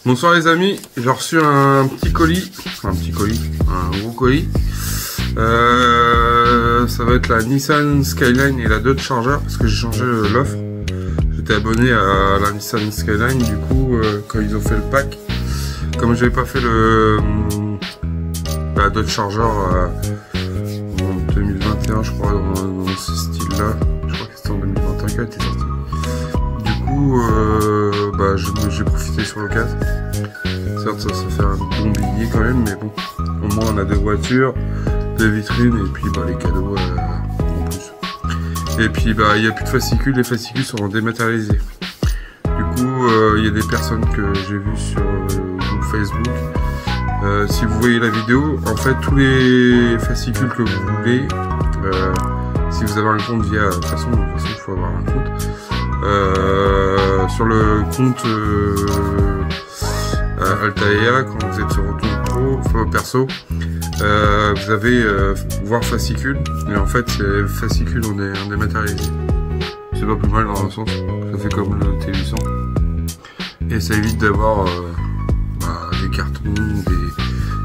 Bonsoir les amis, j'ai reçu un petit colis, un gros colis. Ça va être la Nissan Skyline et la Dodge Charger parce que j'ai changé l'offre. J'étais abonné à la Nissan Skyline, du coup quand ils ont fait le pack, comme j'avais pas fait la Dodge Charger en 2021 je crois, dans ce style là, je crois que c'était en 2021 qu'elle était sortie. Du coup j'ai profité sur l'occasion. Certes ça fait un bon billet quand même, mais bon, au moins on a deux voitures, deux vitrines et puis les cadeaux en plus. Et puis il n'y a plus de fascicules, les fascicules seront dématérialisés. Du coup il y a des personnes que j'ai vues sur le groupe Facebook. Si vous voyez la vidéo, en fait tous les fascicules que vous voulez, si vous avez un compte via, de toute façon il faut avoir un compte, sur le compte Altaïa, quand vous êtes sur votre pro, perso, vous avez voir fascicule, et en fait ces fascicules on est dématérialisé. C'est pas plus mal dans un sens, ça fait comme le T800 et ça évite d'avoir des cartons,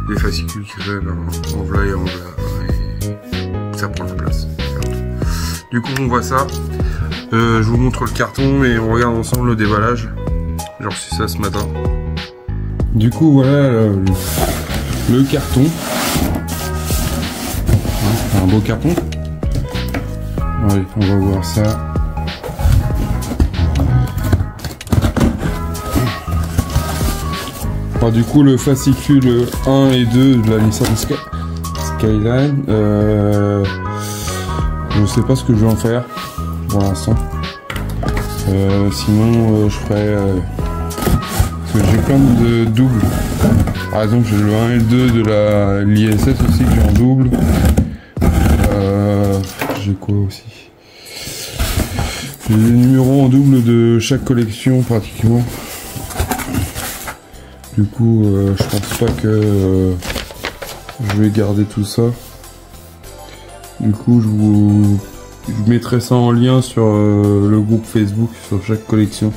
des fascicules qui traînent en v'là et en v'là, et ça prend de la place. Du coup on voit ça, je vous montre le carton et on regarde ensemble le déballage. J'ai reçu ça ce matin. Du coup voilà le carton, un beau carton. Allez, on va voir ça. Alors, du coup le fascicule 1 et 2 de la Nissan Skyline, je sais pas ce que je vais en faire pour l'instant. Sinon je ferai parce que j'ai plein de doubles. Par exemple j'ai le 1 et le 2 de l'ISS aussi que j'ai en double. J'ai quoi aussi? J'ai les numéros en double de chaque collection pratiquement. Du coup je pense pas que je vais garder tout ça. Du coup je mettrai ça en lien sur le groupe Facebook sur chaque collection.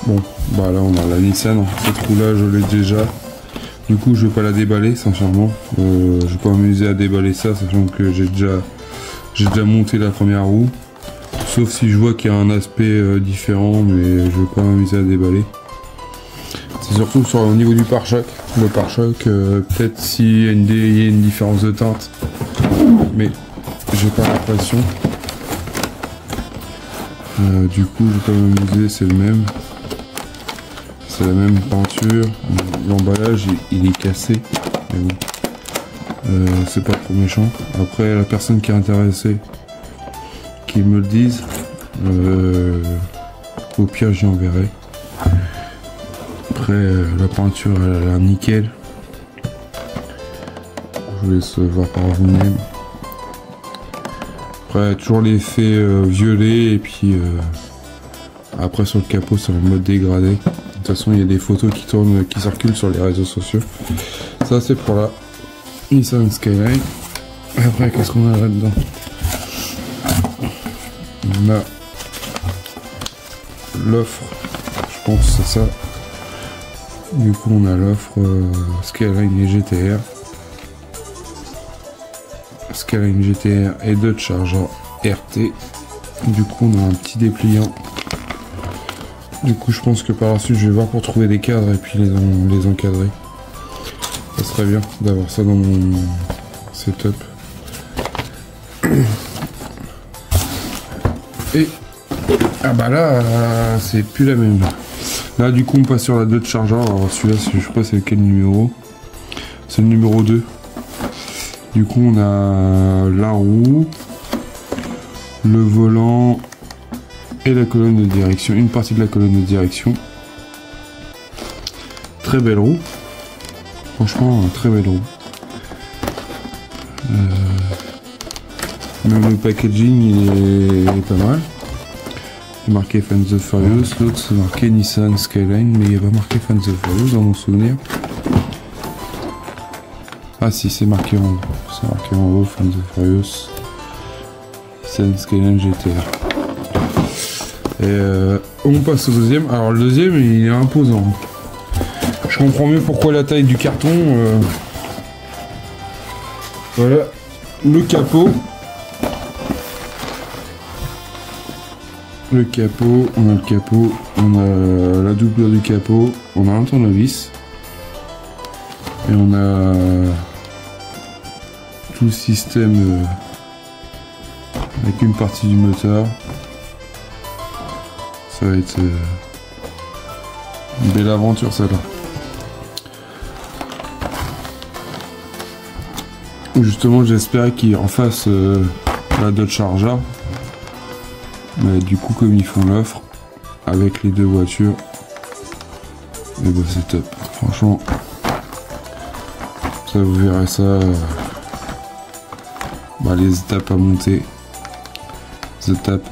Bon, là on a la Nissan, cette roue là je l'ai déjà. Du coup je vais pas la déballer sincèrement. Je vais pas m'amuser à déballer ça, sachant que j'ai déjà monté la première roue. Sauf si je vois qu'il y a un aspect différent, mais je vais pas m'amuser à déballer. C'est surtout au niveau du pare-choc. Le pare-choc, peut-être s'il y a une différence de teinte, mais j'ai pas l'impression. Du coup je vais pas m'amuser, c'est le même. C'est la même peinture. L'emballage il est cassé, mais bon, c'est pas trop méchant. Après la personne qui est intéressée, qu'ils me le disent, au pire j'y enverrai. Après la peinture elle a l'air nickel, je vous laisse voir par vous-même. Après toujours l'effet violet, et puis après sur le capot c'est en mode dégradé. De toute façon il y a des photos qui tournent, qui circulent sur les réseaux sociaux. Ça c'est pour la Nissan Skyline. Après qu'est-ce qu'on a là-dedans? On a l'offre, je pense c'est ça. Du coup on a l'offre Skyline et GTR. Skyline GTR et Dodge Charger RT. Du coup on a un petit dépliant. Du coup je pense que par la suite je vais voir pour trouver des cadres et puis les encadrer. Ça serait bien d'avoir ça dans mon setup. Et là c'est plus la même. Là du coup on passe sur la Dodge Charger. Alors celui-là je sais pas c'est quel numéro. C'est le numéro 2. Du coup on a la roue, le volant et la colonne de direction, une partie de la colonne de direction. Très belle roue. Franchement très belle roue. Même le packaging il est pas mal. C'est marqué Fans of Furious, l'autre c'est marqué Nissan Skyline, mais il n'y a pas marqué Fans of Furious dans mon souvenir. Ah si, c'est marqué en haut. C'est marqué en haut, Fans of Furious, Nissan Skyline GTR. Et on passe au deuxième. Alors le deuxième il est imposant. Je comprends mieux pourquoi la taille du carton. Voilà le capot. On a le capot, on a la doublure du capot, on a un tournevis. Et on a tout le système avec une partie du moteur. Ça va être une belle aventure celle-là. Justement j'espérais qu'ils refassent la Dodge Charger. Mais du coup comme ils font l'offre avec les deux voitures, et bah c'est top. Franchement, ça vous verrez ça. Bah, les étapes à monter. Les étapes.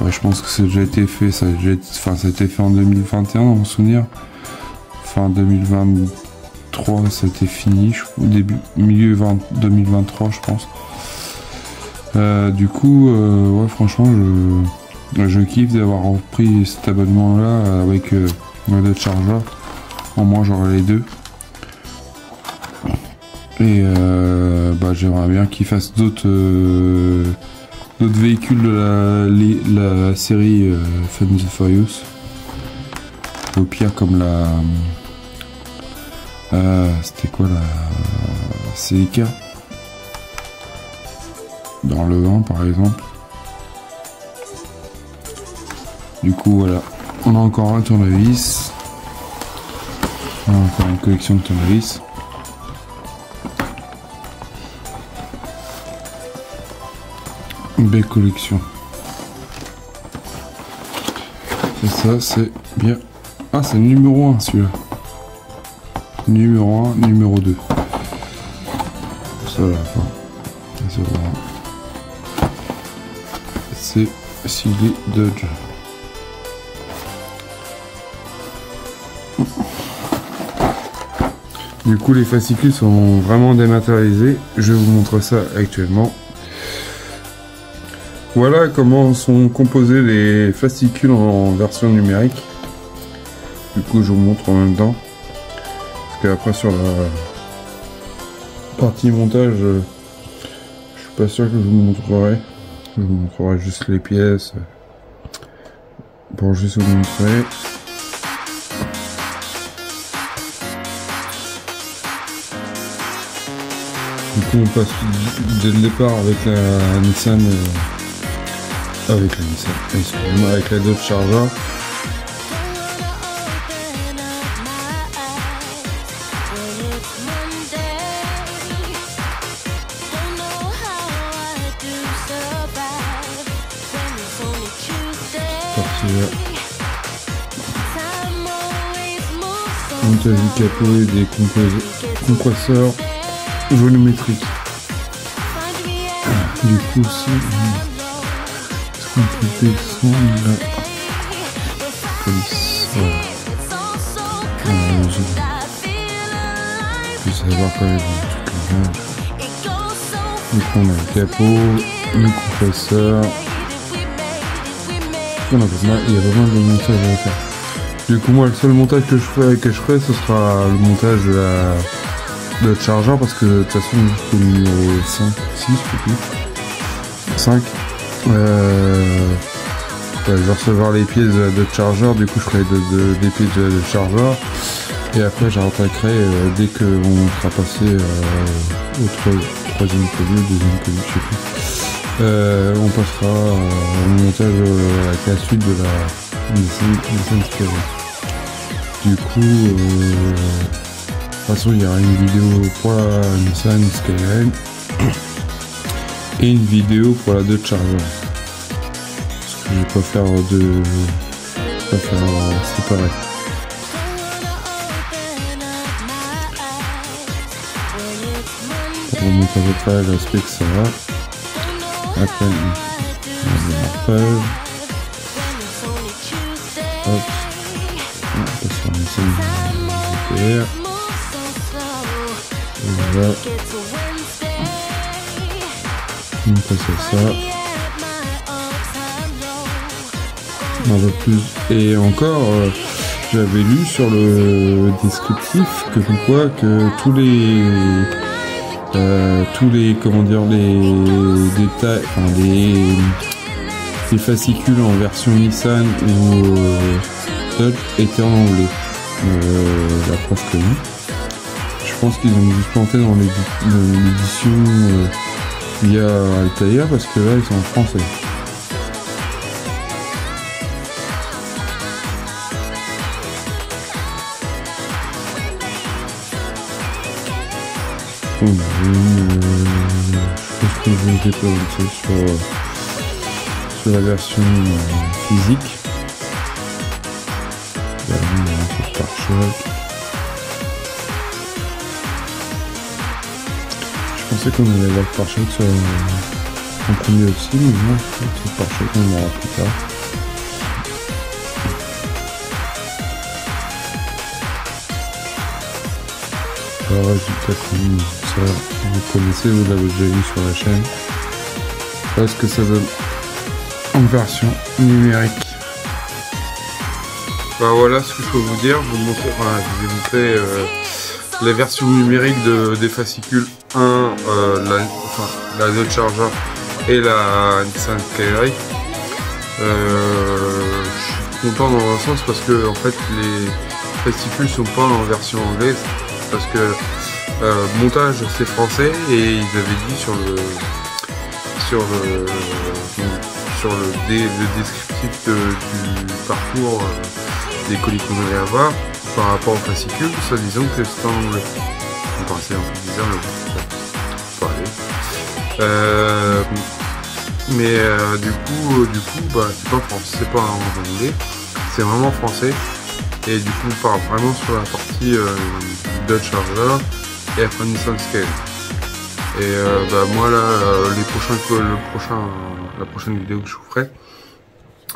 Ouais, je pense que ça a déjà été fait. Ça a été fait en 2021 dans mon souvenir. Fin 2023, ça a été fini. Au début, milieu 2023, je pense. Du coup, ouais, franchement, je kiffe d'avoir repris cet abonnement là avec le Dodge Charger. Au moins, j'aurai les deux. Et bah, j'aimerais bien qu'ils fassent d'autres véhicules de la série Fast and Furious. Au pire, comme c'était quoi la CK dans le 1 par exemple. Du coup voilà, on a encore un tournevis, on a encore une collection de tournevis. Une belle collection. Et ça c'est bien. Ah c'est le numéro 1 celui-là. Numéro 1, numéro 2. Ça là, enfin. C'est signé Dodge. Du coup les fascicules sont vraiment dématérialisés. Je vous montre ça actuellement. Voilà comment sont composés les fascicules en version numérique. Du coup je vous montre en même temps. Parce qu'après sur la partie montage, je suis pas sûr que je vous montrerai. Je vous montrerai juste les pièces. Pour juste vous montrer. Du coup on passe dès le départ avec la Nissan. Excusez-moi, avec la Dodge Charger. Montage du capot et des compresseurs volumétriques. Du coup aussi est-ce qu'on peut descendre la police, voilà. Je vais savoir quand même tout le monde. Donc on a le capot, le compresseur. Il y a vraiment de montage à faire. Du coup moi le seul montage que je ferai ce sera le montage de la Charger, parce que de toute façon jusqu'au numéro 5, 6 peut-être 5 je vais recevoir les pièces de la Charger. Du coup je ferai des pièces de la Charger et après j'attaquerai dès qu'on sera passé au troisième palier, deuxième palier, je sais plus. On passera au montage avec la suite de la Nissan Skyline. Du coup, de toute façon, il y aura une vidéo pour la Nissan Skyline et une vidéo pour la Dodge Charger. Parce que je vais pas faire séparé. On monte à peu près l'aspect que ça va. Après, on page. Hop. On passe sur Nissan GTR. Voilà. On passe à ça. un peu plus. Et encore, j'avais lu sur le descriptif que quoi que tous les comment dire les détails, enfin les fascicules en version Nissan ou Dodge étaient en anglais. La preuve que oui. Je pense qu'ils ont dû se planter dans l'édition via Altair parce que là ils sont en français. Bon, je pense que je vais déposer sur la version physique. Pare-choc. Je pensais qu'on allait avoir le pare-choc en premier aussi, mais non, c'est le pare-choc qu'on aura plus tard. Le résultat comme ça, vous connaissez, vous l'avez déjà vu sur la chaîne. Voilà ce que ça donne en version numérique. Bah voilà ce que je peux vous dire. Je vous ai montré les versions numériques des fascicules 1, la Dodge Charger et la Nissan Skyline. Je suis content dans un sens parce que en fait les fascicules sont pas en version anglaise parce que montage c'est français et ils avaient dit sur le descriptif du parcours des colis qu'on allait avoir par rapport aux fascicules, ça disant que c'était en anglais. Ça me paraissait un peu bizarre, mais du coup bah, c'est pas en anglais, c'est vraiment français. Et du coup on part vraiment sur la partie Dodge Charger et après Nissan Skyline. Et bah moi là la prochaine vidéo que je vous ferai,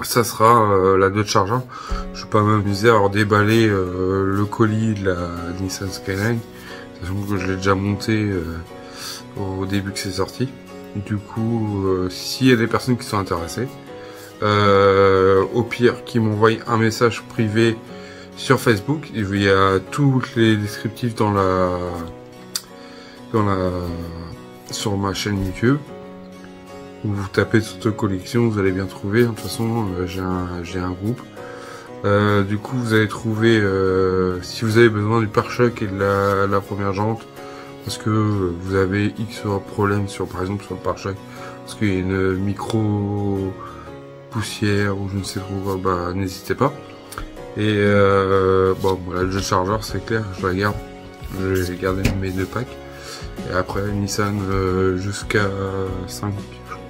ça sera la Dodge Charger. Je vais pas m'amuser à déballer le colis de la Nissan Skyline, sachant que je l'ai déjà monté au début que c'est sorti. Du coup s'il y a des personnes qui sont intéressées, au pire qui m'envoient un message privé sur Facebook, il y a tous les descriptifs sur ma chaîne YouTube. Vous tapez toute collection, vous allez bien trouver. De toute façon, j'ai un groupe. Du coup, vous allez trouver, si vous avez besoin du pare-choc et de la première jante, parce que vous avez X problèmes par exemple sur le pare-choc, parce qu'il y a une micro poussière ou je ne sais trop quoi, bah n'hésitez pas. Et bon, voilà, le Charger, c'est clair, je la garde. J'ai gardé mes 2 packs. Et après, Nissan jusqu'à 5, je crois.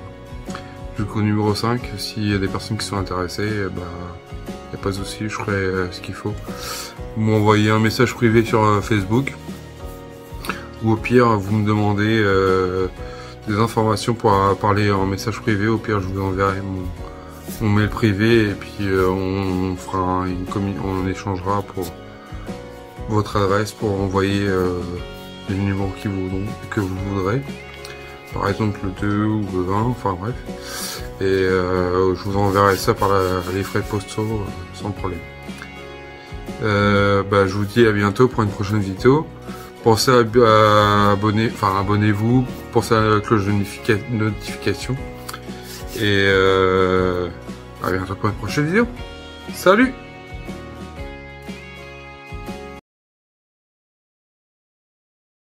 Jusqu'au numéro 5, s'il y a des personnes qui sont intéressées, bah, y a pas de souci, je ferai ce qu'il faut. Vous m'envoyez un message privé sur Facebook. Ou au pire, vous me demandez des informations pour parler en message privé. Au pire, je vous enverrai mon mail privé et puis on fera on échangera pour votre adresse pour envoyer les numéros que vous voudrez, par exemple le 2 ou le 20, enfin bref, et je vous enverrai ça par les frais postaux sans problème. Bah, je vous dis à bientôt pour une prochaine vidéo. Pensez à abonnez-vous, pensez à la cloche de notification et à bientôt pour une prochaine vidéo. Salut!